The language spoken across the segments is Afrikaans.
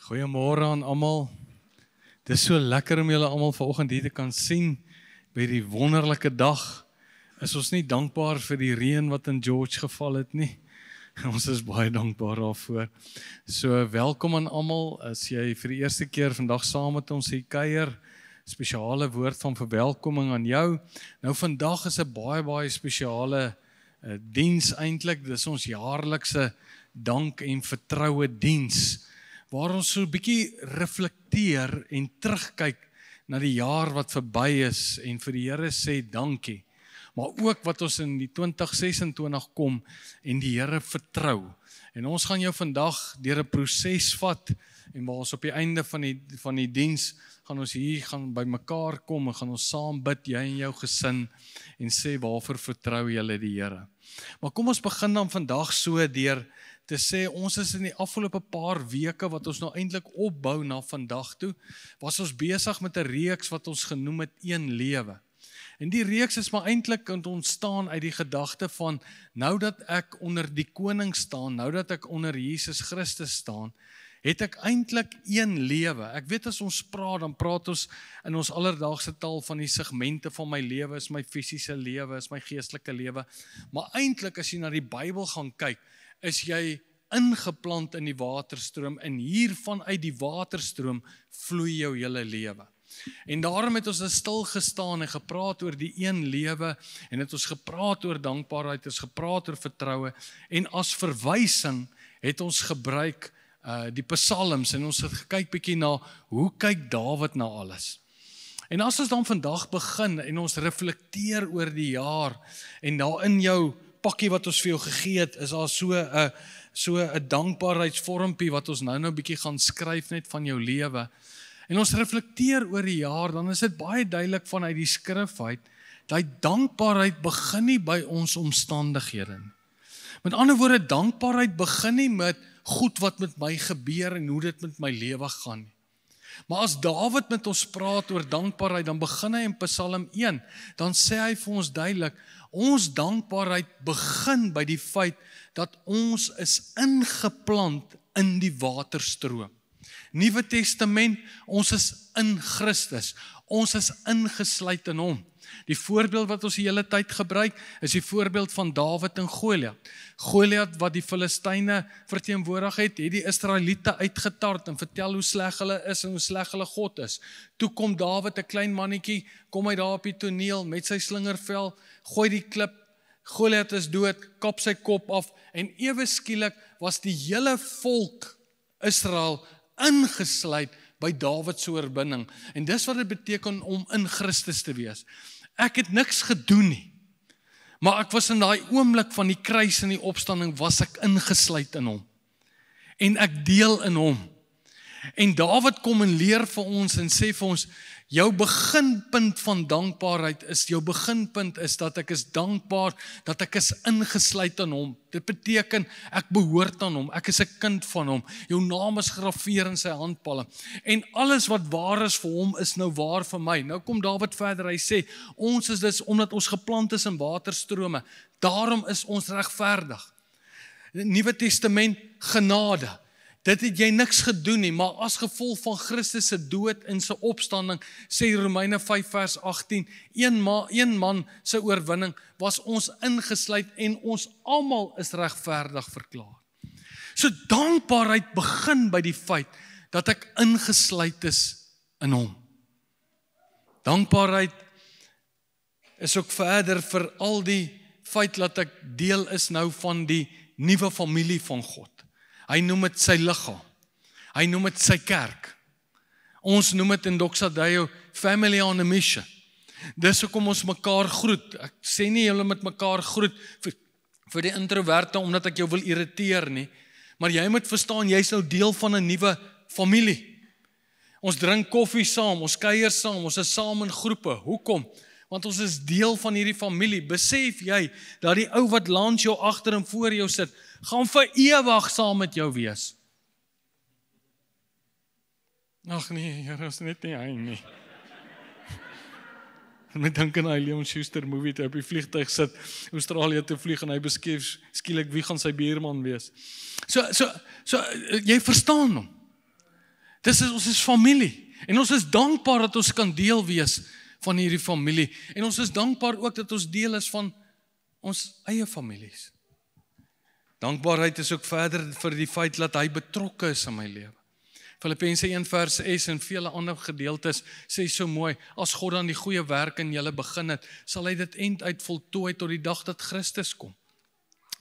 Goeiemôre aan almal. Dit is so lekker om julle almal vanoggend hier te kan sien by die wonderlike dag. Is ons nie dankbaar vir die reën wat in George geval het nie? Ons is baie dankbaar daarvoor. So welkom aan almal. As jy vir die eerste keer vandag saam met ons hier kuier, spesiale woord van verwelkoming aan jou. Nou vandag is 'n baie spesiale diens eintlik. Dis ons jaarlikse dank en vertroue diens, waar ons so 'n bietjie reflekteer en terugkyk na die jaar wat verby is en vir die Here sê dankie. Maar ook wat ons in die 2026 kom en die Here vertrou. En ons gaan jou vandag deur 'n proses vat en waar ons op die einde van die diens gaan ons hier by mekaar kom en gaan ons saam bid, jy en jou gesin, en sê waarvoor vertrou julle die Here. Maar kom ons begin dan vandag so deur te sê, ons is in die afgelope paar weke wat ons nou eintlik opbou na vandag toe, was ons besig met 'n reeks wat ons genoem het Een Lewe. En die reeks is maar eintlik ontstaan uit die gedagte van, nou dat ek onder die koning staan, nou dat ek onder Jesus Christus staan, het ek eintlik een lewe. Ek weet as ons praat, dan praat ons in ons alledaagse taal van die segmente van my lewe, is my fisiese lewe, is my geestelike lewe. Maar eintlik as jy na die Bybel gaan kyk, is jy ingeplant in die waterstroom, en hiervan uit die waterstroom vloei jou hele lewe. En daarom het ons stil gestaan en gepraat oor die een lewe, en het ons gepraat oor dankbaarheid, ons gepraat oor vertroue, en as verwysing het ons gebruik die psalms, en ons het gekyk bietjie na, hoe kyk Dawid na alles. En as ons dan vandag begin, en ons reflekteer oor die jaar, en daar in jou pakkie wat ons vir jou gegee het, is daar so 'n dankbaarheidsvormpie, wat ons nou bietjie gaan skryf net van jou lewe. En ons reflekteer oor die jaar, dan is dit baie duidelik vanuit die skrif uit, dat dankbaarheid begin nie by ons omstandighede nie. Met ander woorde, dankbaarheid begin nie met goed wat met my gebeur en hoe dit met my lewe gaan nie. Maar as Dawid met ons praat oor dankbaarheid, dan begin hy in Psalm 1, dan sê hy vir ons duidelik, ons dankbaarheid begin by die feit dat ons is ingeplant in die waterstroom. Nuwe Testament, ons is in Christus, ons is ingesluit in hom. Die voorbeeld wat ons die hele tyd gebruik, is die voorbeeld van Dawid en Goliat. Goliat wat die Filistyne verteenwoordig het die Israeliete uitgetart en vertel hoe sleg hulle is en hoe sleg hulle God is. Toe kom Dawid, 'n klein mannetjie, kom hy daar op die toneel met sy slingervel, gooi die klip, Goliat is dood, kap sy kop af, en ewe skielik was die hele volk Israel ingesluit by Dawid se oorwinning. En dis wat dit beteken om in Christus te wees. Ek het niks gedoen nie, maar ek was in daai oomblik van die kruis en die opstanding, was ek ingesluit in hom. En ek deel in hom. En Dawid kom en leer vir ons en sê vir ons, jou beginpunt van dankbaarheid is, dat ek is dankbaar, dat ek is ingesluit in hom. Dit beteken, ek behoort aan hom, ek is 'n kind van hom, jou naam is gegraveer in sy handpalm, en alles wat waar is vir hom, is nou waar vir my. Nou kom Dawid verder, hy sê, ons is dus, omdat ons geplant is in waterstrome, daarom is ons regverdig. Nuwe Testament, genade. Dit het jy niks gedoen nie, maar as gevolg van Christus se dood en sy opstanding, sê Romeine 5 vers 18, een man se oorwinning, was ons ingesluit en ons almal is regverdig verklaar. So dankbaarheid begin by die feit dat ek ingesluit is in hom. Dankbaarheid is ook verder vir al die feit dat ek deel is nou van die nuwe familie van God. Hy noem dit sy liggaam. Hy noem dit sy kerk. Ons noem dit in Doxadeio family on a mission. Dis hoekom ons mekaar groet. Ek sê nie julle met mekaar groet vir die introverte omdat ek jou wil irriteer nie, maar jy moet verstaan, jy is nou deel van 'n nuwe familie. Ons drink koffie saam, ons kuier saam, ons is saam in groepe. Hoekom? Want ons is deel van hierdie familie. Besef jy dat die ou wat langs jou agter en voor jou sit, gaan vir ewig saam met jou wees? Ag nee, Here, is net nie hy nie. Ek dink aan 'n Leon Schuster movie, toe op die vliegtuig sit, Australië toe vlieg, en hy beskryf skielik wie gaan sy buurman wees. So jy verstaan hom. Ons is familie. En ons is dankbaar dat ons kan deel wees van hierdie familie. En ons is dankbaar ook dat ons deel is van ons eie families. Dankbaarheid is ook verder vir die feit dat hy betrokke is in my lewe. Filippense 1 vers 6 en vele ander gedeeltes sê so mooi, as God dan die goeie werk in julle begin het, sal hy dit end uit voltooi tot die dag dat Christus kom.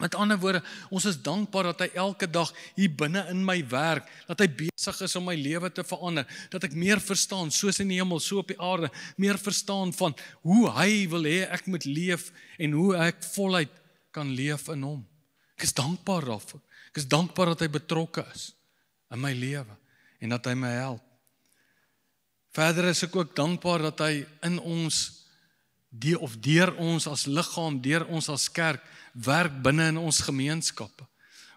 Met ander woorde, ons is dankbaar dat hy elke dag hier binne in my werk, dat hy besig is om my lewe te verander, dat ek meer verstaan, soos in die hemel, so op die aarde, meer verstaan van hoe hy wil hê ek moet leef en hoe ek voluit kan leef in hom. Ek is dankbaar daarvoor. Ek is dankbaar dat hy betrokke is in my lewe en dat hy my help. Verder is ek ook dankbaar dat hy in ons, deur ons as liggaam, deur ons as kerk, werk binne in ons gemeenskappe.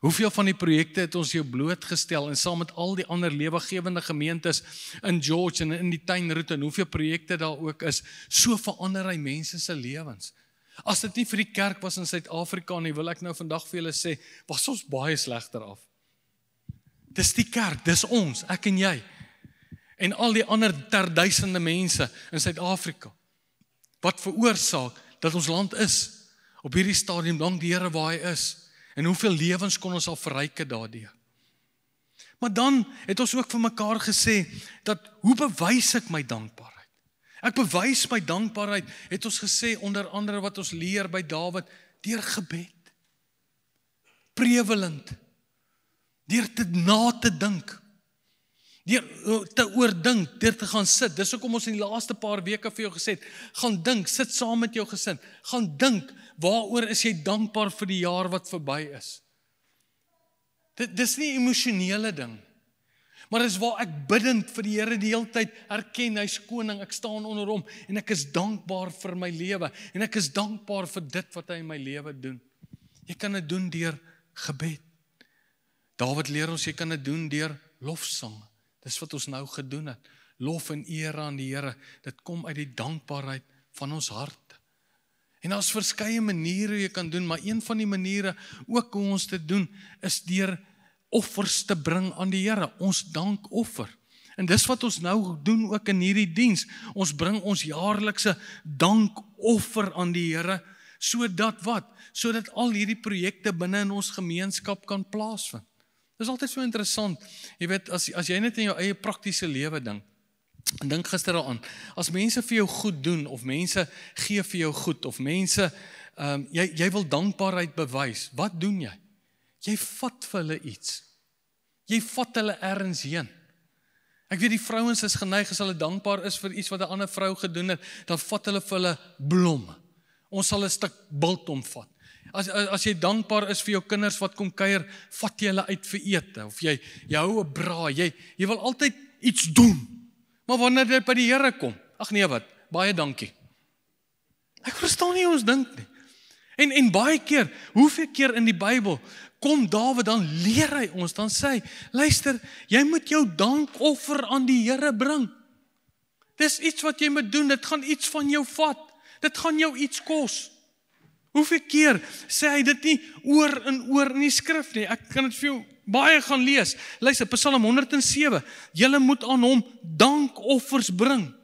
Hoeveel van die projekte het ons jou blootgestel en saam met al die ander lewegewende gemeentes in George en in die tuinroete en hoeveel projekte daar ook is, so verander hy mense se lewens. As dit nie vir die kerk was in Suid-Afrika nie, wil ek nou vandag vir julle sê, was ons baie slegter af. Dis die kerk, dis ons, ek en jy. En al die ander terduisende mense in Suid-Afrika. Wat veroorsaak dat ons land is op hierdie stadium, dank die Here waar hy is. En hoeveel lewens kon ons al verryke daardeur. Maar dan het ons ook vir mekaar gesê, dat hoe bewys ek my dankbaarheid? Ek bewys my dankbaarheid, het ons gesê, onder andere wat ons leer by Dawid, deur gebed. Prevelend. Deur na te dink. Deur te oordink, deur te gaan sit. Dis hoekom ons in die laaste paar weke vir jou gesê het, gaan dink, sit saam met jou gesin. Gaan dink, waaroor is jy dankbaar vir die jaar wat verby is? Dis nie 'n emosionele ding. Maar dis waar ek bidend vir die Here die hele tyd erken, hy's koning, ek staan onder hom en ek is dankbaar vir my lewe en ek is dankbaar vir dit wat hy in my lewe doen. Jy kan dit doen deur gebed. Dawid leer ons, jy kan dit doen deur lofsang. Dis wat ons nou gedoen het. Lof en eer aan die Here. Dit kom uit die dankbaarheid van ons hart. En daar's verskeie maniere hoe jy kan doen, maar een van die maniere ook hoe ons dit doen, is deur offers te bring aan die Here, ons dankoffer. En dis wat ons nou doen ook in hierdie diens. Ons bring ons jaarlikse dankoffer aan die Here, sodat wat? Sodat al hierdie projekte binne in ons gemeenskap kan plaasvind. Dis altyd so interessant. Jy weet, as jy net in jou eie praktiese lewe dink gister daaraan, as mense vir jou goed doen, of mense gee vir jou goed, of mense, jy wil dankbaarheid bewys, wat doen jy? Jy vat vir hulle iets. Jy vat hulle ergens heen. Ek weet die vrouens is geneig, as hulle dankbaar is vir iets wat 'n ander vrou gedoen het, dan vat hulle vir hulle blomme. Ons sal 'n stuk biltong vat. As jy dankbaar is vir jou kinders wat kom kuier, vat jy hulle uit vir ete, of jy hou 'n braai, jy wil altyd iets doen. Maar wanneer dit by die Here kom, ag nee wat, baie dankie. Ek verstaan nie hoe ons dink nie. En baie keer, hoeveel keer in die Bybel, kom Dawid, dan leer hy ons, dan sê hy, luister, jy moet jou dankoffer aan die Here bring. Dis iets wat jy moet doen, dit gaan iets van jou vat, dit gaan jou iets kos. Hoeveel keer sê hy dit nie oor en oor in die skrif nie, ek kan dit vir jou baie gaan lees. Luister, Psalm 107, julle moet aan hom dankoffers bring.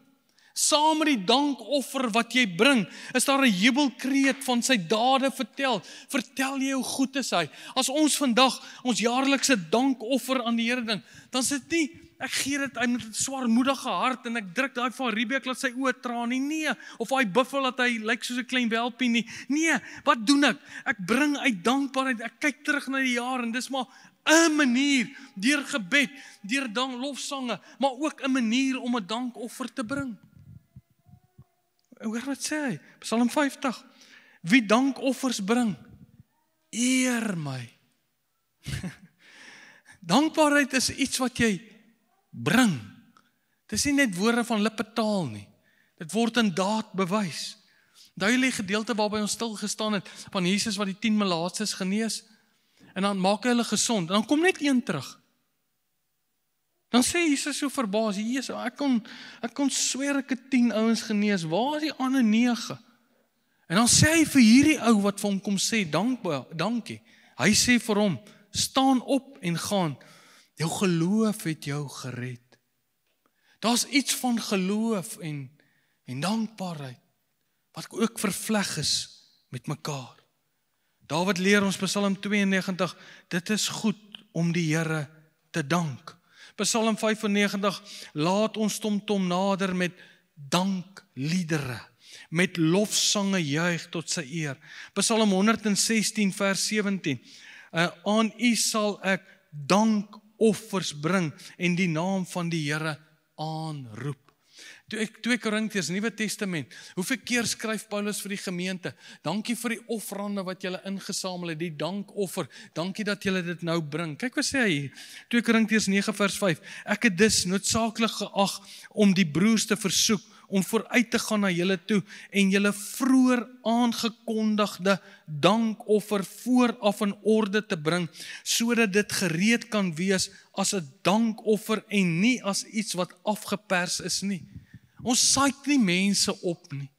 Saam met die dankoffer wat jy bring, is daar 'n jubelkreet van sy dade vertel. Vertel jy hoe goed is hy. As ons vandag ons jaarlikse dankoffer aan die Here ding, dan is dit nie, ek gee dit met 'n swaarmoedige hart en ek druk daai van Riebeek laat sy oë traan nie. Nee, of daai buffel dat hy lyk soos 'n klein welpie nie. Nee, wat doen ek? Ek bring uit dankbaarheid. Ek kyk terug na die jaar en dis maar 'n manier deur gebed, deur lofsange, maar ook 'n manier om 'n dankoffer te bring. Hoor wat sê hy? Psalm 50. Wie dankoffers bring, eer my. Dankbaarheid is iets wat jy bring. Dit is nie net woorde van lippetaal nie. Dit word in daad bewys. Onthou julle die gedeelte waarby ons stil gestaan het van Jesus wat die 10 melaatses genees, en dan maak hy hulle gesond, en dan kom net een terug. Dan sê Jesus so verbaas, Jesus, ek kon sweer ek het 10 ouens genees, waar is die ander 9? En dan sê hy vir hierdie ou wat vir hom kom sê, dankie. Hy sê vir hom, staan op en gaan, jou geloof het jou gered. Daar's iets van geloof en dankbaarheid, wat ook vervleg is met mekaar. David leer ons Psalm 92, dit is goed om die Here te dank. Psalm 95, laat ons tom nader met dankliedere, met lofsange juig tot sy eer. Psalm 116 vers 17, aan U sal ek dankoffers bring en die naam van die Here aanroep. 2 Korintiërs, Nuwe Testament, hoeveel keer skryf Paulus vir die gemeente, dankie vir die offerande wat julle ingesamel het, die dankoffer, dankie dat julle dit nou bring. Kyk wat sê hy hier, 2 Korintiërs 9 vers 5, ek het dus noodsaaklik geag om die broers te versoek, om vooruit te gaan na julle toe, en julle vroeër aangekondigde dankoffer vooraf in orde te bring, sodat dit gereed kan wees as 'n dankoffer en nie as iets wat afgepers is nie. Ons saik nie mense op nie.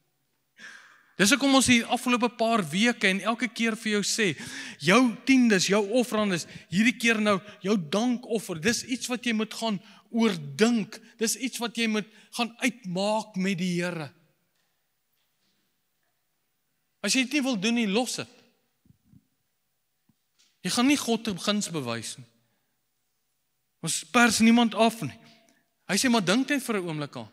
Dis hoekom ons hier afgelope paar weke en elke keer vir jou sê, jou tiendes, jou offerandes, hierdie keer nou, jou dankoffer, dis iets wat jy moet gaan oordink, dis iets wat jy moet gaan uitmaak met die Here. As jy dit nie wil doen nie, los dit. Jy gaan nie God 'n guns bewys nie. Ons pers niemand af nie. Hy sê, maar dink net vir 'n oomblik aan.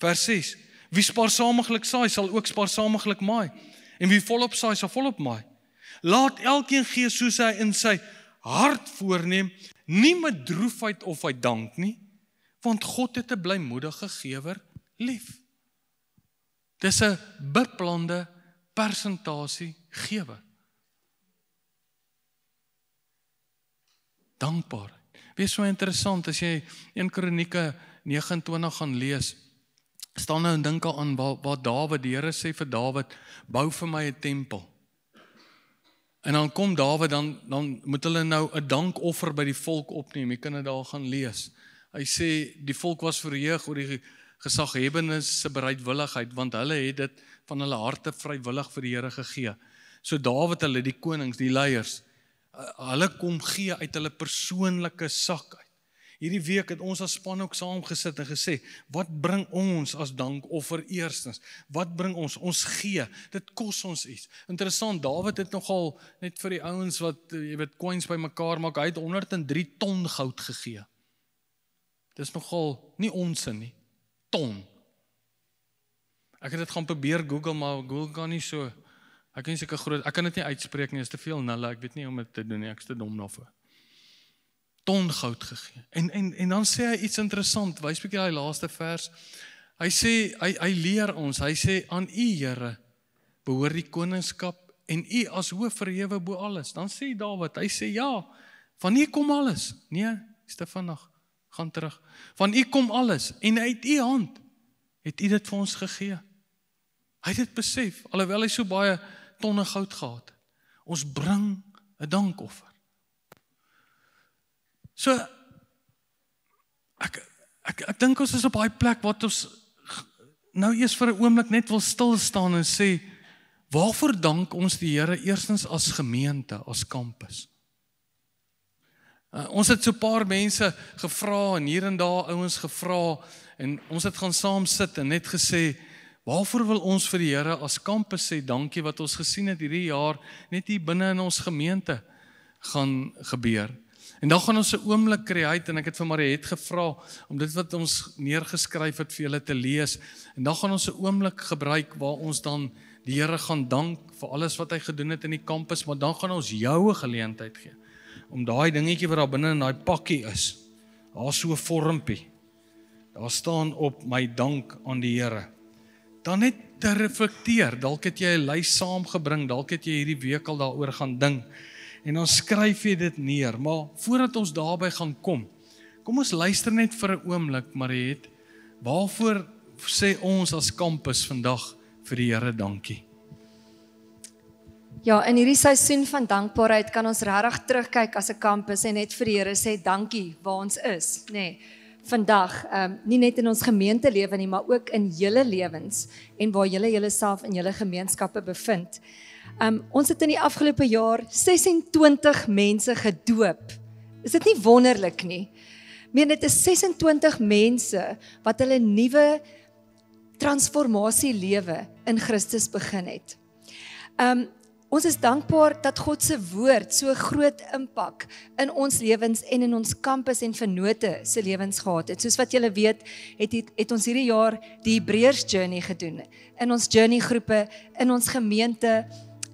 Vers 6, wie spaarsamiglik saai, sal ook spaarsamiglik maai. En wie volop saai, sal volop maai. Laat elkeen gee soos hy in sy hart voorneem, nie met droefheid of uit dank nie, want God het 'n blymoedige gewer lief. Dis 'n beplande persentasie gewer. Dankbaarheid. Wees so interessant, as jy 1 Kronieke 29 gaan lees, staan nou en dink aan waar Dawid, die Here sê vir Dawid, bou vir my 'n tempel. En dan kom Dawid, dan moet hulle nou 'n dankoffer by die volk opneem. Jy kan dit daar gaan lees. Hy sê, die volk was verheug oor die gesaghebbenes se bereidwilligheid, want hulle het dit van hulle harte vrywillig vir die Here gegee. So Dawid, hulle, die konings, die leiers, hulle kom gee uit hulle persoonlike sak uit. Hierdie week het ons as span ook saam gesit en gesê, wat bring ons as dankoffer eerstens? Wat bring ons? Ons gee. Dit kos ons iets. Interessant, Dawid het nogal, net vir die ouens wat, jy weet, coins by mekaar maak, hy het 103 ton goud gegee. Dis nogal, nie onse nie, ton. Ek het dit gaan probeer Google, maar Google kan nie so, ek kan nie seker groot, ek kan dit nie uitspreek nie, is te veel nulle, ek weet nie om dit te doen nie, ek is te dom daarvoor. Ton goud gegee. En dan sê hy iets interessant, wys bietjie daai laaste vers. Hy sê, hy leer ons, hy sê, aan U Here behoort die koningskap en U as hoof verhewe bo alles. Dan sê Dawid, hy sê ja, van U kom alles. Nee, Stefanag, gaan terug. Van U kom alles en uit U hand het U dit vir ons gegee. Hy het dit besef, alhoewel hy so baie tonne goud gehad het. Ons bring 'n dankoffer. So, ek dink ons is op daai plek wat ons nou eers vir 'n oomblik net wil stil staan en sê, waarvoor dank ons die Here eerstens as gemeente, as kampus? Ons het so 'n paar mense gevra en hier en daar ouens gevra en ons het gaan saam sit en net gesê, waarvoor wil ons vir die Here as kampus sê dankie wat ons gesien het hierdie jaar net hier binne in ons gemeente gaan gebeur. En dan gaan ons 'n oomblik kry uit, en ek het vir Mariet gevra om dit wat ons neergeskryf het vir julle te lees, en dan gaan ons 'n oomblik gebruik waar ons dan die Here gaan dank vir alles wat hy gedoen het in die kampus, maar dan gaan ons jou 'n geleentheid gee, om daai dingetjie wat daar binne in daai pakkie is, daar so 'n vormpie, daar staan op my dank aan die Here, dan net te reflekteer, dalk het jy 'n lys saamgebring, dalk het jy hierdie week al daaroor gaan dink, en dan skryf jy dit neer, maar voordat ons daarby gaan kom ons luister net vir 'n oomblik, Mariet, waarvoor sê ons as kampus vandag vir die Here dankie? Ja, in hierdie seisoen van dankbaarheid kan ons regtig terugkyk as 'n kampus en net vir die Here sê dankie waar ons is, nê. Vandag, nie net in ons gemeentelewe nie, maar ook in julle lewens en waar julle julleself in julle gemeenskappe bevind. Ons het in die afgelope jaar 26 mense gedoop. Is dit nie wonderlik nie? Dit is 26 mense wat hulle nuwe transformasie lewe in Christus begin het. Ons is dankbaar dat God se woord so groot impak in ons lewens en in ons kampus en vennote se lewens gehad het. Soos wat julle weet, het ons hierdie jaar die Hebreërs journey gedoen, in ons journey groepe, in ons gemeente,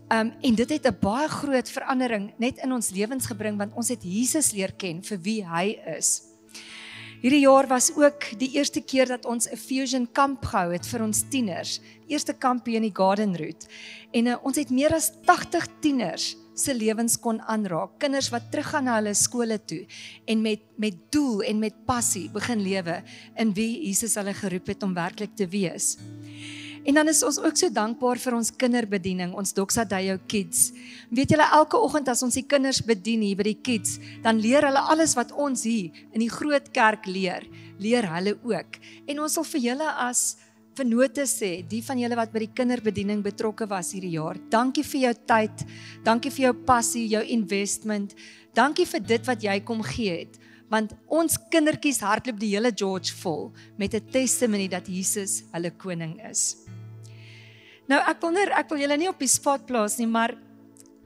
en dit het 'n baie groot verandering net in ons lewens gebring, want ons het Jesus leer ken vir wie hy is. Hierdie jaar was ook die eerste keer dat ons 'n Fusion kamp gehou het vir ons tieners. Eerste kamp hier in die Garden Route. En ons het meer as 80 tieners se lewens kon aanraak. Kinders wat teruggaan na hulle skole toe en met doel en met passie begin lewe in wie Jesus hulle geroep het om werklik te wees. En dan is ons ook so dankbaar vir ons kinderbediening, ons Doxa Deo Kids. Weet julle, elke oggend as ons die kinders bedien hier by die kids, dan leer hulle alles wat ons hier in die groot kerk leer hulle ook. En ons wil vir julle as vennote sê, die van julle wat by die kinderbediening betrokke was hierdie jaar, dankie vir jou tyd, dankie vir jou passie, jou investment, dankie vir dit wat jy kom gee het, want ons kindertjies hardloop die hele George vol met 'n testimony dat Jesus hulle koning is. Nou ek wil julle nie op die spot plaas nie, maar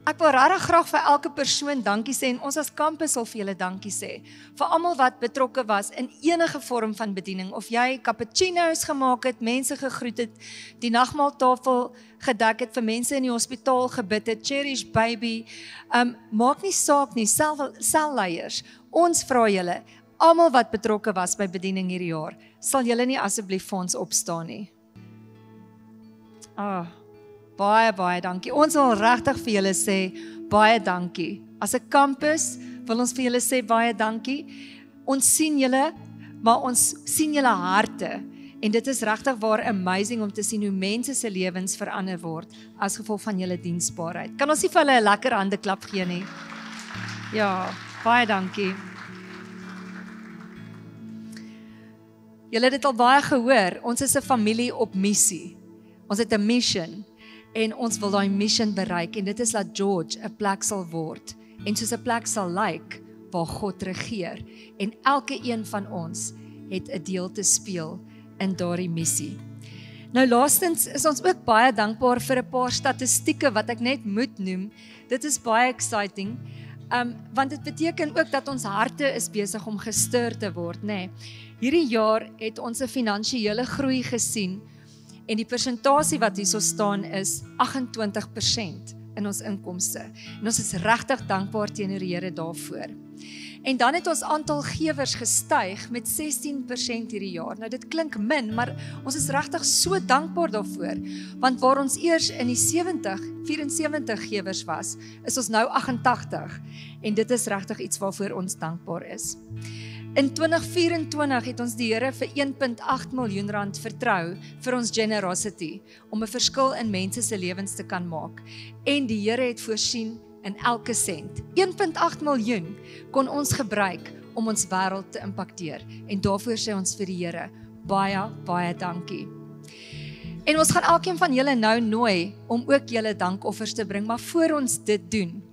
ek wil regtig graag vir elke persoon dankie sê en ons as kampus wil vir julle dankie sê. Vir almal wat betrokke was in enige vorm van bediening, of jy cappuccino's gemaak het, mense gegroet het, die nagmaaltafel gedek het, vir mense in die hospitaal gebid het, Cherish Baby, maak nie saak nie, selleiers, ons vra julle, almal wat betrokke was by bediening hierdie jaar, sal julle nie asseblief vir ons opstaan nie. Baie dankie. Ons wil regtig vir julle sê, baie dankie. As 'n kampus wil ons vir julle sê, baie dankie. Ons sien julle, maar ons sien julle harte. En dit is regtig waar amazing om te sien hoe mense se lewens verander word, as gevolg van julle diensbaarheid. Kan ons nie vir hulle 'n lekker handeklap gee nie? Ja, baie dankie. Julle het dit al baie gehoor, ons is 'n familie op missie. Ons het 'n mission en ons wil daai mission bereik en dit is dat George 'n plek sal word en soos 'n plek sal lyk waar God regeer en elke een van ons het 'n deel te speel in daardie missie. Nou laastens is ons ook baie dankbaar vir 'n paar statistieke wat ek net moet noem. Dit is baie exciting. Want dit beteken ook dat ons harte is besig om gestir te word, nê. Hierdie jaar het ons 'n finansiële groei gesien en die persentasie wat hierso staan is 28% in ons inkomste. En ons is regtig dankbaar teenoor die Here daarvoor. En dan het ons aantal gewers gestyg met 16% hierdie jaar. Nou dit klink min, maar ons is regtig so dankbaar daarvoor, want waar ons eers in die 74 gewers was, is ons nou 88 en dit is regtig iets waarvoor ons dankbaar is. In 2024 het ons die Here vir 1.8 miljoen rand vertrou vir ons generosity, om 'n verskil in mense se lewens te kan maak. En die Here het voorsien in elke sent. 1.8 miljoen kon ons gebruik om ons wêreld te impakteer. En daarvoor sê ons vir die Here, baie dankie. En ons gaan elkeen van julle nou nooi om ook julle dankoffers te bring, maar voor ons dit doen,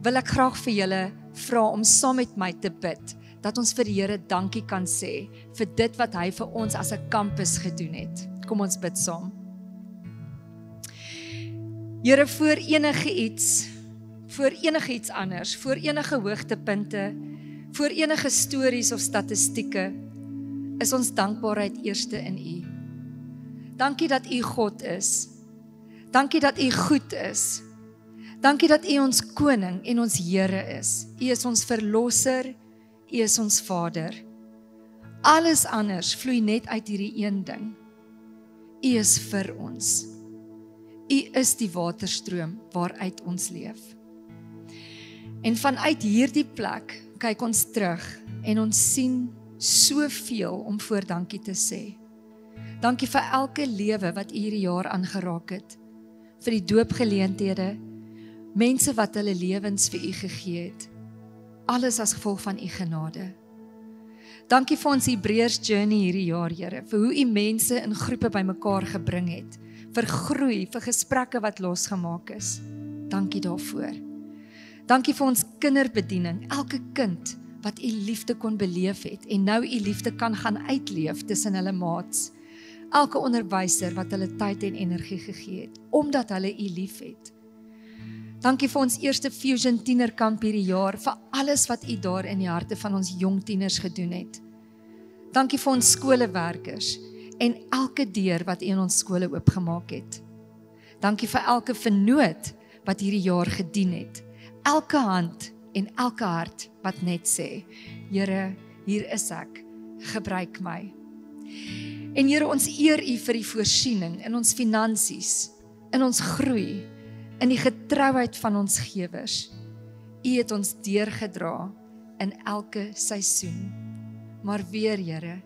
wil ek graag vir julle vra om saam met my te bid, dat ons vir die Here dankie kan sê vir dit wat hy vir ons as 'n kampus gedoen het. Kom ons bid saam. Here, voor enige iets anders, voor enige hoogtepunte, voor enige stories of statistieke, is ons dankbaarheid eerste in U. Dankie dat U God is. Dankie dat U goed is. Dankie dat U ons koning en ons Here is. U is ons verlosser, U is ons Vader. Alles anders vloei net uit hierdie een ding. U is vir ons. U is die waterstroom waaruit ons leef. En vanuit hierdie plek kyk ons terug en ons sien soveel om voor dankie te sê. Dankie vir elke lewe wat U hierdie jaar aangeraak het, vir die doopgeleenthede, mense wat hulle lewens vir U gegee het, alles as gevolg van U genade. Dankie vir ons Hebreërs journey hierdie jaar, Here, vir hoe U mense in groepe bymekaar gebring het, vir groei, vir gesprekke wat losgemaak is. Dankie daarvoor. Dankie vir ons kinderbediening, elke kind wat u liefde kon beleef het en nou u liefde kan gaan uitleef tussen hulle maats. Elke onderwyser wat hulle tyd en energie gegee het, omdat hulle u lief het. Dankie vir ons eerste Fusion tienerkamp hierdie jaar, vir alles wat u daar in die harte van ons jong tieners gedoen het. Dankie vir ons skolewerkers en elke deur wat u in ons skole oopgemaak het. Dankie vir elke vernoot wat hierdie jaar gedien het. Elke hand en elke hart wat net sê, Here, hier is ek, gebruik my. En Here, ons eer u vir die voorsiening in ons finansies, in ons groei, in die getrouheid van ons gewers. U het ons deurgedra in elke seisoen. Maar weer, Here,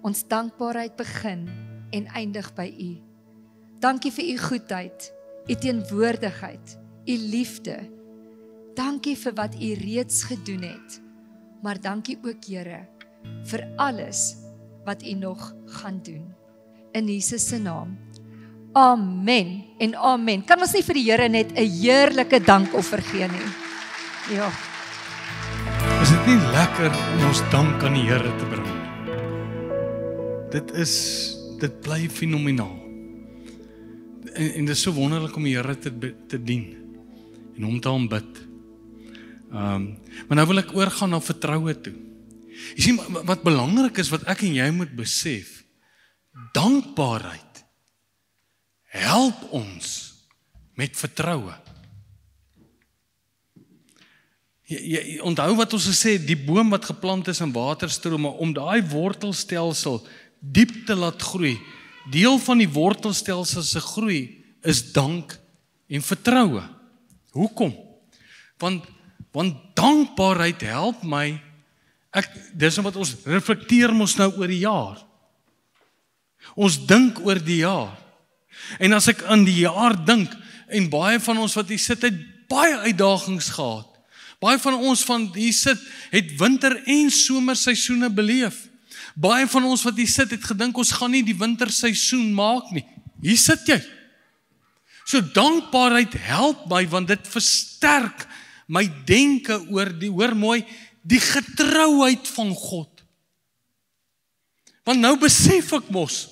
ons dankbaarheid begin en eindig by u. Dankie vir u goedheid, u teenwoordigheid, u liefde. Dankie vir wat u reeds gedoen het. Maar dankie ook, Here, vir alles wat u nog gaan doen. In Jesus se naam. Amen en amen. Kan ons nie vir die Here net 'n heerlike dankoffer gee nie? Ja. Is dit nie lekker om ons dank aan die Here te bring? Dit bly fenomenaal. En dit is so wonderlik om die Here te dien en hom te aanbid. Maar nou wil ek oorgaan na vertroue toe. Jy sien, wat belangrik is, wat ek en jy moet besef, dankbaarheid help ons met vertroue. Jy onthou wat ons gesê het, die boom wat geplant is in waterstrome, om daai wortelstelsel diep te laat groei, deel van die wortelstelsel se groei is dank en vertroue. Hoekom? Want dankbaarheid help my, dis wat ons reflekteer mos nou oor die jaar. Ons dink oor die jaar. En as ek aan die jaar dink, en baie van ons wat hier sit, het baie uitdagings gehad. Baie van ons van hier sit, het winter en somerseisoene beleef. Baie van ons wat hier sit, het gedink, ons gaan nie die winterseisoen maak nie. Hier sit jy. So dankbaarheid help my, want dit versterk my denke oor hoor mooi, die getrouheid van God. Want nou besef ek mos,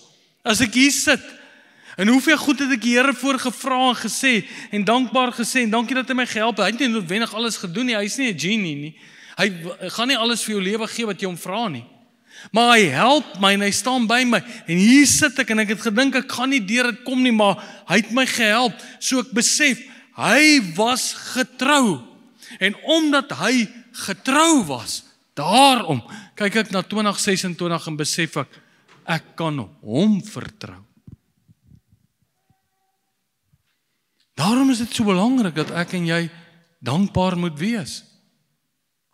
as ek hier sit, en hoeveel goed het ek die Here voor gevra en gesê, en dankbaar gesê, en dankie dat hy my gehelp het. Hy het nie noodwendig alles gedoen nie, hy is nie 'n genie nie. Hy gaan nie alles vir jou lewe gee wat jy hom vra nie. Maar hy help my en hy staan by my. En hier sit ek en ek het gedink ek gaan nie deur dit kom nie, maar hy het my gehelp. So ek besef, hy was getrou. En omdat hy getrou was, daarom kyk ek na 2026 en besef ek kan hom vertrou. Daarom is dit so belangrik dat ek en jy dankbaar moet wees.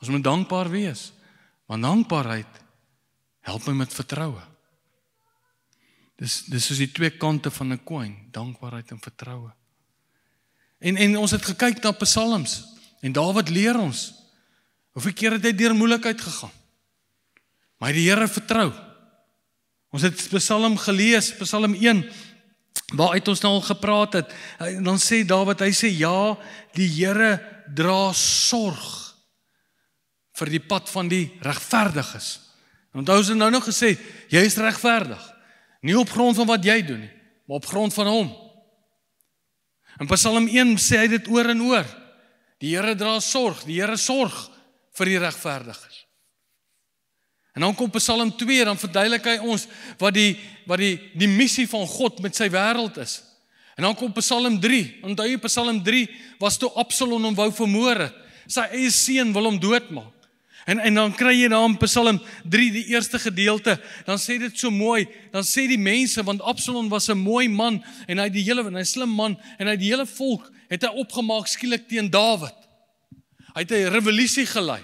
Ons moet dankbaar wees, want dankbaarheid help my met vertroue. Dis soos die twee kante van 'n koin, dankbaarheid en vertroue. En ons het gekyk na psalms, en Dawid leer ons, hoeveel keer het hy deur moeilikheid gegaan, maar hy die Here vertrou. Ons het Psalm gelees, Psalm 1, waaruit ons nou al gepraat het, en dan sê Dawid, hy sê, ja, die Here dra sorg vir die pad van die regverdiges. En onthou ons het nou nog gesê, jy is regverdig, nie op grond van wat jy doen nie, maar op grond van hom. In Psalm 1 sê hy dit oor en oor, die Here dra sorg, die Here sorg vir die regverdiges. En dan kom Psalm 2, dan verduidelik hy ons wat die missie van God met sy wêreld is. En dan kom Psalm 3, onthou jy Psalm 3 was toe Absalom hom wou vermoor het. Sy eie seun wil hom doodmaak. En dan kry jy daar in Psalm 3 die eerste gedeelte, dan sê dit so mooi, dan sê die mense, want Absalom was 'n mooi man, en hy 'n slim man, en hy die hele volk het hy opgemaak skielik teen Dawid. Hy het 'n revolusie gelei.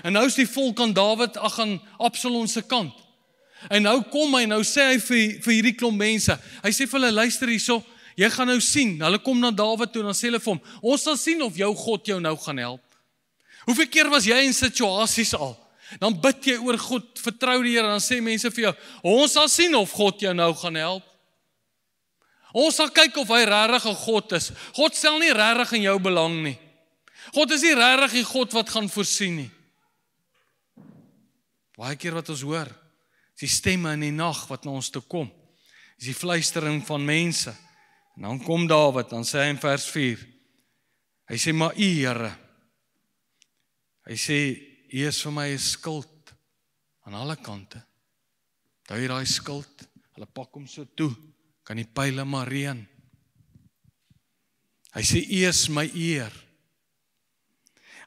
En nou is die volk aan Dawid, aan Absalom se kant. En nou kom hy, nou sê hy vir hierdie klomp mense, hy sê vir hulle, luister hierso, jy gaan nou sien, hulle kom na Dawid toe, en dan sê hulle vir hom, ons sal sien of jou God jou nou gaan help. Hoeveel keer was jy in situasies al? Dan bid jy oor God, vertrou die Here, dan sê mense vir jou, ons sal sien of God jou nou gaan help. Ons sal kyk of hy regtig 'n God is. God stel nie regtig in jou belang nie. God is nie regtig die God wat gaan voorsien nie. Baie keer wat ons hoor, is die stemme in die nag wat na ons toe kom. Is die fluistering van mense. En dan kom Dawid, dan sê hy in vers 4, hy sê, maar U, Here, hy sê, U is vir my 'n skild aan alle kante. Hou jy daai skild, hulle pak hom so toe, kan die pyle maar reën. Hy sê, U is my eer.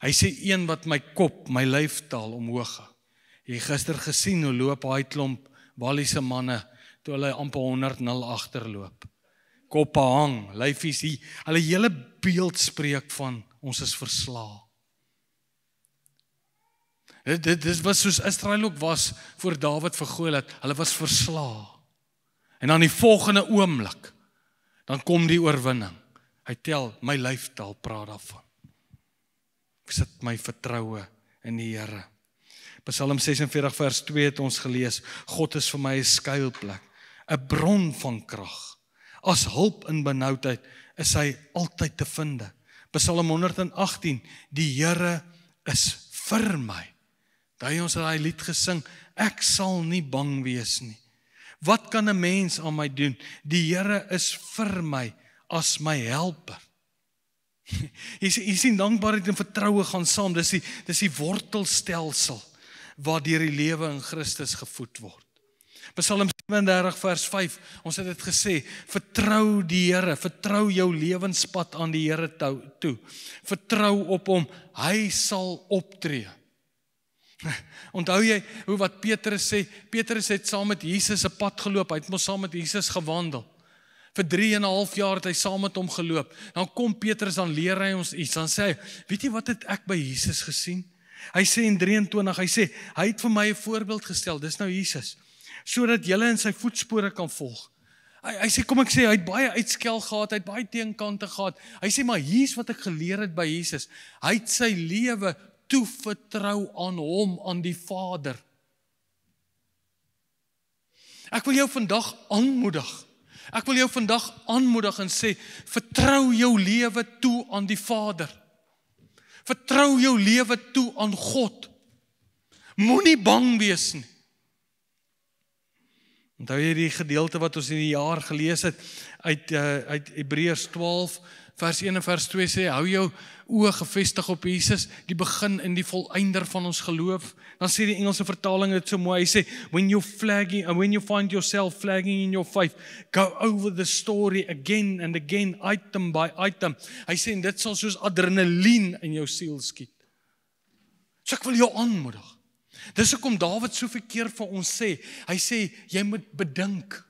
Hy sê, een wat my kop, my lyfstaal omhoog hou. Jy gister gesien hoe loop hy klomp Walliese manne, toe hulle amper 100-0 agterloop. Koppe hang, lyfies hier, hulle hele beeld spreek van, ons is verslae. Dit was soos Israel ook was, voor Dawid vir Goliat, hulle was verslae. En dan die volgende oomblik, dan kom die oorwinning. Hy tel, my lyfstaal praat daarvan. Ek sit my vertroue in die Here. Psalm 46 vers 2 het ons gelees, God is vir my 'n skuilplek, 'n bron van krag. As hulp in benoudheid is hy altyd te vind. Psalm 118, die Here is vir my. Daai ons het daai lied gesing, ek sal nie bang wees nie. Wat kan 'n mens aan my doen? Die Here is vir my as my helper. Jy sien dankbaarheid en vertroue gaan saam. Dis die wortelstelsel waar deur die lewe in Christus gevoed word. Psalm 37 vers 5, ons het dit gesê, vertrou die Here, vertrou jou lewenspad aan die Here toe. Vertrou op hom, hy sal optree. Onthou jy hoe wat Petrus sê? Petrus het saam met Jesus 'n pad geloop, hy het mos saam met Jesus gewandel. Vir 3,5 jaar het hy saam met hom geloop. Dan kom Petrus, dan leer hy ons iets, dan sê hy, weet jy wat het ek by Jesus gesien? Hy sê in 23, hy sê, hy het vir my 'n voorbeeld gestel, dis nou Jesus, sodat julle in sy voetspore kan volg. Hy sê, kom ek sê, hy het baie uitskel gehad, hy het baie teenkante gehad. Hy sê, maar hier's wat ek geleer het by Jesus. Hy het sy lewe toevertrou aan hom, aan die Vader. Ek wil jou vandag aanmoedig. Ek wil jou vandag aanmoedig en sê, vertrou jou lewe toe aan die Vader. Vertrou jou lewe toe aan God. Moenie bang wees nie. Onthou jy die gedeelte wat ons in die jaar gelees het uit Hebreërs 12 vers 1 en vers 2 sê, hou jou oë gefestig op Jesus, die begin en die volëinder van ons geloof. Dan sê die Engelse vertaling dit so mooi, hy sê, when you find yourself flagging in your faith, go over the story again and again, item by item. Hy sê, en dit sal soos adrenalien in jou siel skiet. So ek wil jou aanmoedig. Dis hoekom Dawid soveel keer vir ons sê, hy sê, jy moet bedink.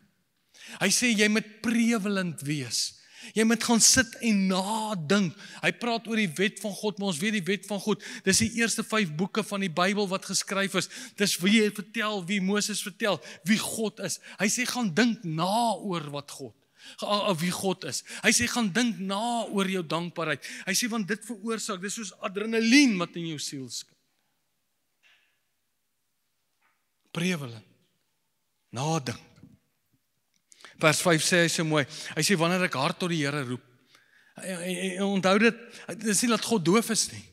Hy sê, jy moet prevelend wees. Jy moet gaan sit en nadink. Hy praat oor die wet van God, maar ons weet die wet van God, dis die eerste 5 boeke van die Bybel wat geskryf is. Dis wie hy vertel, wie Moses vertel, wie God is. Hy sê, gaan dink na oor wat wie God is. Hy sê, gaan dink na oor jou dankbaarheid. Hy sê, want dit veroorsaak, dis soos adrenalien wat in jou siel skit. Prevelend. Nadink. Vers 5 sê hy so mooi, hy sê, wanneer ek hard tot die Here roep, onthou dit is nie dat God doof is nie,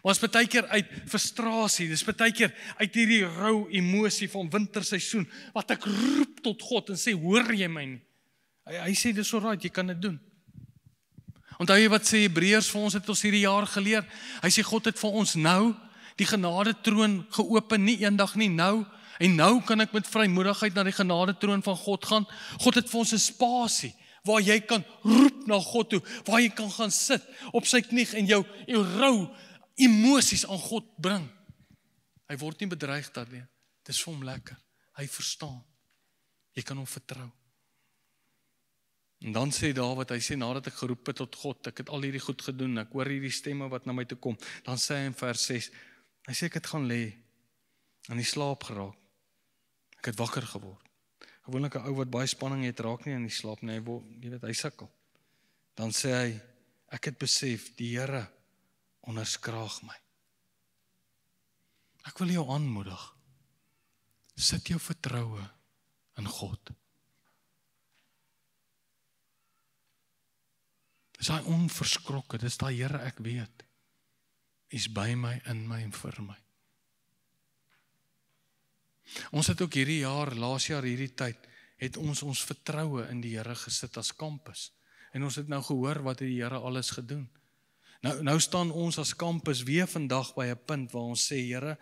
maar is baie keer uit frustrasie, dis baie keer uit hierdie rou emosie van winterseisoen, wat ek roep tot God en sê, hoor jy my nie? Hy sê, dis alright, jy kan dit doen. Onthou jy wat sê Hebreërs vir ons het ons hierdie jaar geleer? Hy sê, God het vir ons nou die genade troon geopen, nie eendag nie, nou. En nou kan ek met vrymoedigheid na die genade troon van God gaan. God het vir ons 'n spasie waar jy kan roep na God toe, waar jy kan gaan sit op sy knie en jou rou emosies aan God bring. Hy word nie bedreig daardie. Dit is vir hom lekker. Hy verstaan. Jy kan hom vertrou. En dan sê Dawid, hy sê nadat ek geroep het tot God, ek het al hierdie goed gedoen, ek hoor hierdie stemme wat na my toe kom. Dan sê hy in vers 6, hy sê ek het gaan lê, in die slaap geraak. Ek het wakker geword. Gewoonlik 'n ou wat baie spanning het, raak nie in die slaap nie, hy sukkel. Dan sê hy, ek het besef, die Here onderskraag my. Ek wil jou aanmoedig. Sit jou vertroue in God. Dis daai onverskrokke, dis daai Here, ek weet, U is by my, in my en vir my. Ons het ook hierdie jaar, laas jaar hierdie tyd, het ons vertroue in die Here gesit as kampus. En ons het nou gehoor wat het die Here alles gedoen. Nou staan ons as kampus weer vandag by 'n punt waar ons sê, Here,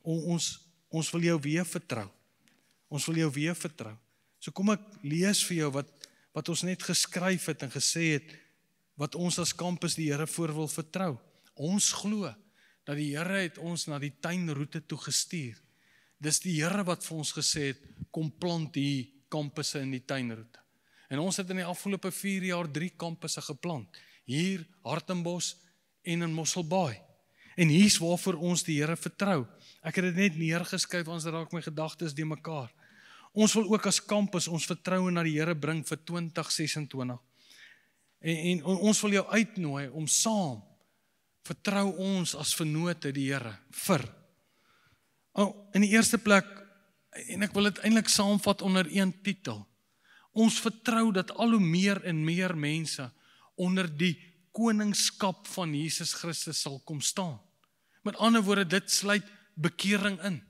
ons wil jou weer vertrou. Ons wil jou weer vertrou. So kom ek lees vir jou wat ons net geskryf het en gesê het, wat ons as kampus die Here voor wil vertrou. Ons glo dat die Here het ons na die tuinroete toe gestuur. Dis die Here wat vir ons gesê het, kom plant die kampusse in die tuinroete. En ons het in die afgelope 4 jaar 3 kampusse geplant. Hier, Hartenbos en in Mosselbaai. En hier's waarvoor ons die Here vertrou. Ek het dit net neergeskryf, ons raak my gedagtes die mekaar. Ons wil ook as kampus ons vertroue na die Here bring vir 2026. En ons wil jou uitnooi om saam, vertrou ons as vennote die Here vir. In die eerste plek, en ek wil dit eintlik saamvat onder een titel. Ons vertrou dat al hoe meer en meer mense onder die koningskap van Jesus Christus sal kom staan. Met ander woorde, dit sluit bekering in.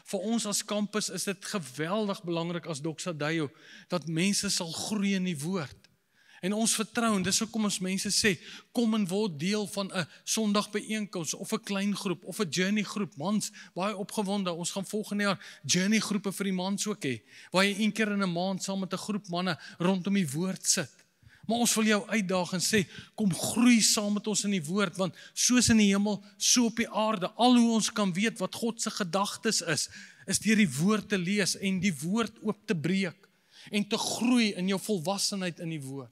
Vir ons as kampus is dit geweldig belangrik as Doxa Deo, dat mense sal groei in die woord. En ons vertrou, en dis hoekom ons mense sê, kom en word deel van 'n Sondag byeenkoms, of 'n klein groep, of 'n journey groep. Mans, baie opgewonde, ons gaan volgende jaar journey groepe vir die mans ook hê, waar jy 1 keer in 'n maand saam met 'n groep manne rondom die woord sit. Maar ons wil jou uitdaag en sê, kom groei saam met ons in die woord, want soos in die hemel, so op die aarde, al hoe ons kan weet wat God se gedagtes is deur die woord te lees en die woord oop te breek en te groei in jou volwassenheid in die woord.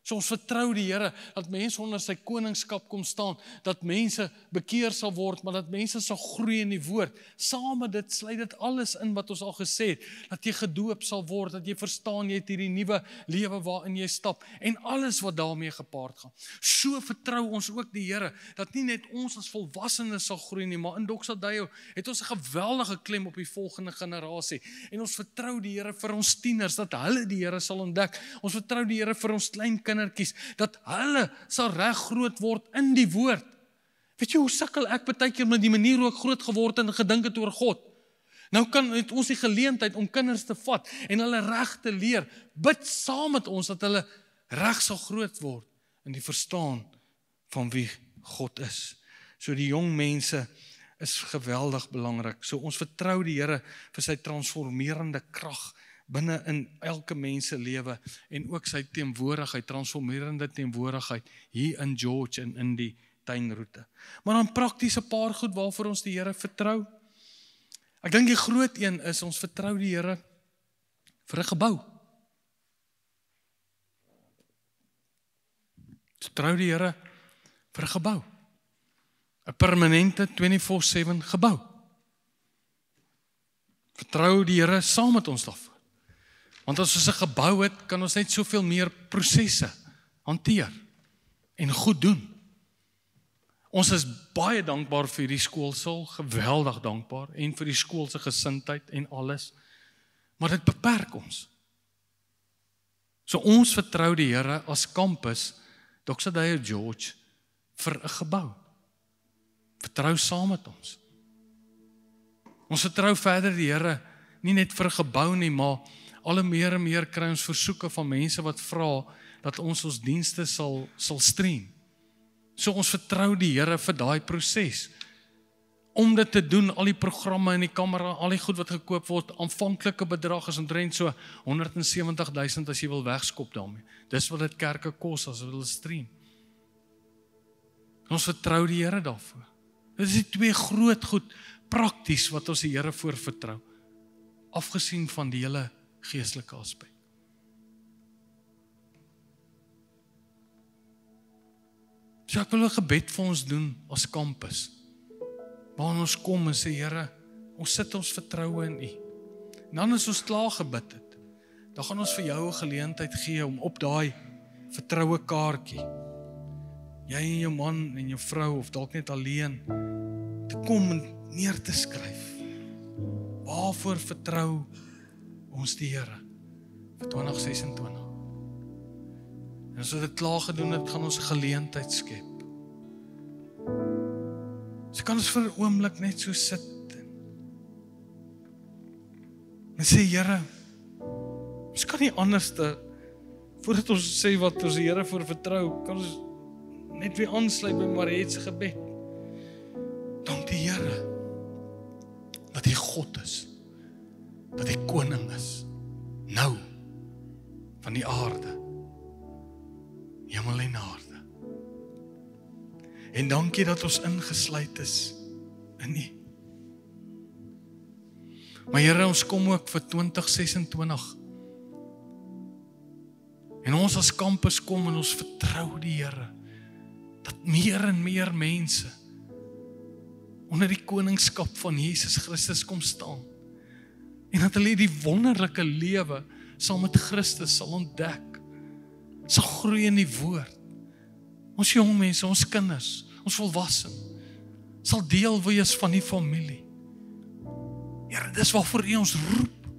So ons vertrou die Here, dat mense onder sy koningskap kom staan, dat mense bekeer sal word, maar dat mense sal groei in die woord. Saam met dit sluit dit alles in wat ons al gesê het, dat jy gedoop sal word, dat jy verstaan jy het hierdie nuwe lewe waarin jy stap, en alles wat daarmee gepaard gaan. So vertrou ons ook die Here, dat nie net ons as volwassenes sal groei nie, maar in Doxa Deo het ons 'n geweldige klem op die volgende generasie, en ons vertrou die Here vir ons tieners, dat hulle die Here sal ontdek. Ons vertrou die Here vir ons klein kindertjies, dat hulle sal reg groot word in die woord. Weet jy hoe sukkel ek baie keer met die manier hoe ek groot geword en gedink het oor God? Nou het ons die geleentheid om kinders te vat en hulle reg te leer. Bid saam met ons dat hulle reg sal groot word in die verstaan van wie God is. So die jong mense is geweldig belangrik. So ons vertrou die Here vir sy transformerende krag binne in elke mens se lewe en ook sy teenwoordigheid, transformerende teenwoordigheid hier in George en in die tuinroete. Maar dan prakties 'n paar goed waarvoor ons die Here vertrou. Ek dink die groot een is ons vertrou die Here vir 'n gebou. Vertrou die Here vir 'n gebou. 'n permanente 24/7 gebou. Vertrou die Here saam met ons daarvoor. Want as ons 'n gebou het, kan ons net soveel meer prosesse hanteer en goed doen. Ons is baie dankbaar vir die skoolsaal, geweldig dankbaar, en vir die skool se gesindheid en alles. Maar dit beperk ons. So ons vertrou die Here as kampus, Doxa Deo George, vir 'n gebou. Vertrou saam met ons. Ons vertrou verder die Here, nie net vir 'n gebou nie, maar al hoe meer en meer kry ons versoeke van mense wat vra dat ons dienste sal stream. So ons vertrou die Here vir daai proses. Om dit te doen, al die programme en die kamera, al die goed wat gekoop word, aanvanklike bedrag is omtrent so 170,000 as jy wil wegskop daarmee. Dis wat dit kerke kos as hulle stream. Ons vertrou die Here daarvoor. Dit is die 2 groot goed, prakties wat ons die Here voor vertrou. Afgesien van die hele geestelike aspek. So ek wil 'n gebed vir ons doen as kampus. Waar ons kom en sê, Here, ons sit ons vertroue in U. En dan as ons klaar gebid het, dan gaan ons vir jou 'n geleentheid gee om op daai vertroue kaartjie, jy en jou man en jou vrou, of dalk net alleen, te kom en neer te skryf. Waarvoor vertrou ons die Here vir 2026? En as ons dit klaar gedoen het, gaan ons 'n geleentheid skep. So kan ons vir 'n oomblik net so sit. En sê, Here, ons kan nie anders voordat ons sê wat ons die Here voor vertrou, kan ons net weer aansluit by Mariet se gebed. Dank die Here dat hy God is, dat hy koning is, nou, van die aarde, hemel en aarde. En dankie dat ons ingesluit is in U. Maar Here, ons kom ook vir 2026. En ons as kampus kom en ons vertrou die Here, dat meer en meer mense onder die koningskap van Jesus Christus kom staan. En dat hulle die wonderlike lewe saam met Christus sal ontdek, sal groei in die woord. Ons jong mense, ons kinders, ons volwassen, sal deel wees van die familie. Here, dis waarvoor U ons roep.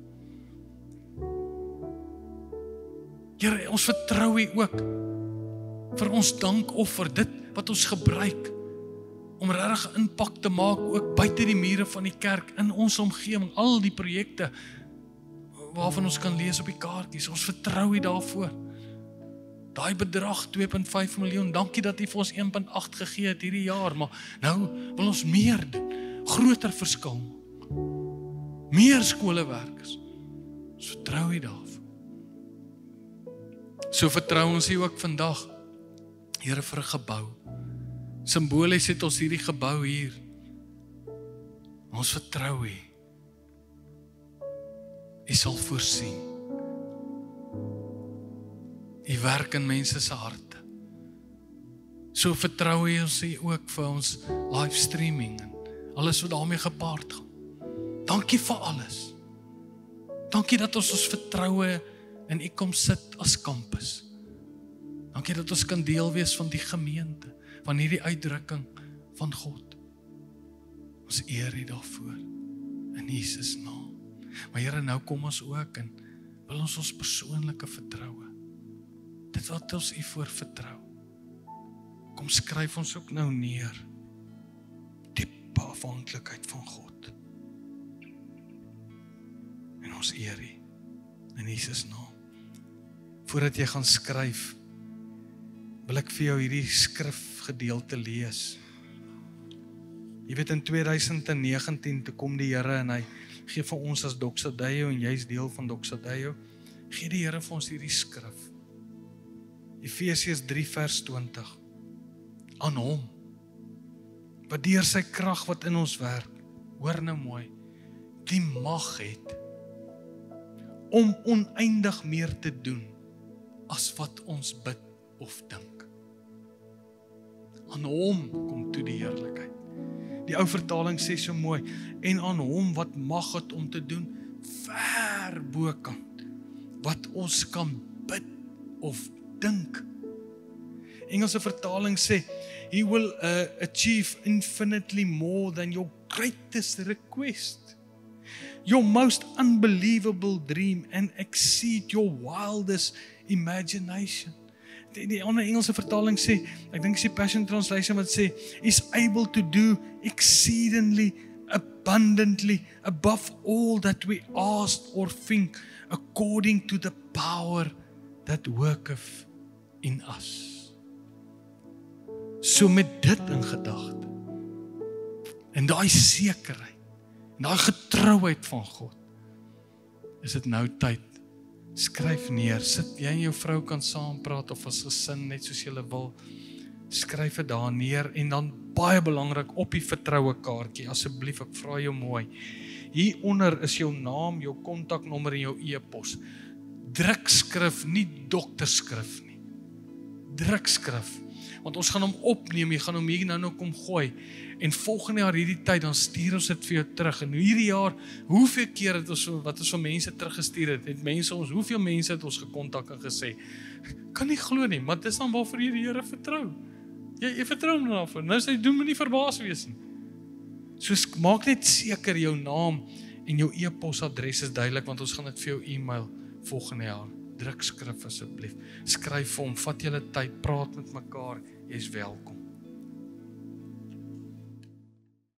Here, ons vertrou U ook vir ons dankoffer, dit wat ons gebruik om regtig impak te maak, ook buite die mure van die kerk, in ons omgewing, al die projekte waarvan ons kan lees op die kaartjies. Ons vertrou U daarvoor. Daai bedrag 2.5 miljoen, dankie dat U vir ons 1.8 gegee het hierdie jaar, maar nou wil ons meer doen, groter verskil, meer skolewerkers. Ons vertrou U daarvoor. So vertrou ons U ook vandag, Here, vir 'n gebou. Simbolies het ons hierdie gebou hier. Ons vertrou U. U sal voorsien. U werk in mense se harte. So vertrou ons U ook vir ons livestreaming en alles wat daarmee gepaard gaan. Dankie vir alles. Dankie dat ons vertroue in U kom sit as kampus. Dankie dat ons kan deel wees van die gemeente, van hierdie uitdrukking van God. Ons eer U daarvoor, in Jesus naam. Maar Here, nou kom ons ook en wil ons persoonlike vertroue, dit wat ons U voor vertrou, kom skryf ons ook nou neer, diepe afhanklikheid van God. En ons eer U, in Jesus naam. Voordat jy gaan skryf, wil ek vir jou hierdie skrifgedeelte lees. Jy weet, in 2019 toe kom die Here en hy gee vir ons as Doxadeio, en jy is deel van Doxadeio, gee die Here vir ons hierdie skrif. Efesiërs 3 vers 20. Aan hom, wat deur sy krag wat in ons werk, hoor nou mooi, die mag het om oneindig meer te doen as wat ons bid of dink. Aan hom kom toe die heerlikheid. Die ou vertaling sê so mooi, en aan hom wat mag het om te doen, ver bokant, wat ons kan bid of dink. Engelse vertaling sê, He will achieve infinitely more than your greatest request, your most unbelievable dream, and exceed your wildest imagination. Die ander Engelse vertaling sê, ek dink is die Passion Translation wat sê, is able to do exceedingly, abundantly, above all that we ask or think, according to the power that worketh in us. So met dit in gedagte, en daai sekerheid, en daai getrouheid van God, is dit nou tyd. Skryf neer, sit jy en jou vrou kan saam praat of as gesin, net soos julle wil. Skryf dit daar neer en dan baie belangrik op die vertroue kaartjie, asseblief, ek vra jou mooi. Hieronder is jou naam, jou kontaknommer en jou e-pos. Drukskrif, nie dokterskrif nie. Drukskrif. Want ons gaan hom opneem, jy gaan hom hier nou kom gooi. En volgende jaar hierdie tyd, dan stuur ons dit vir jou terug. En hierdie jaar, hoeveel keer het ons, wat ons van mense teruggestuur het mense ons, hoeveel mense het ons gekontak en gesê, kan nie glo nie, maar dit is dan waarvoor jy die Here vertrou. Jy vertrou hom daarvoor, nou sê, doen my nie verbaas wees nie. So maak net seker jou naam en jou e-posadres is duidelik, want ons gaan dit vir jou e-mail volgende jaar. Drukskrif asseblief, skryf vir hom, vat julle tyd, praat met mekaar, jy is welkom.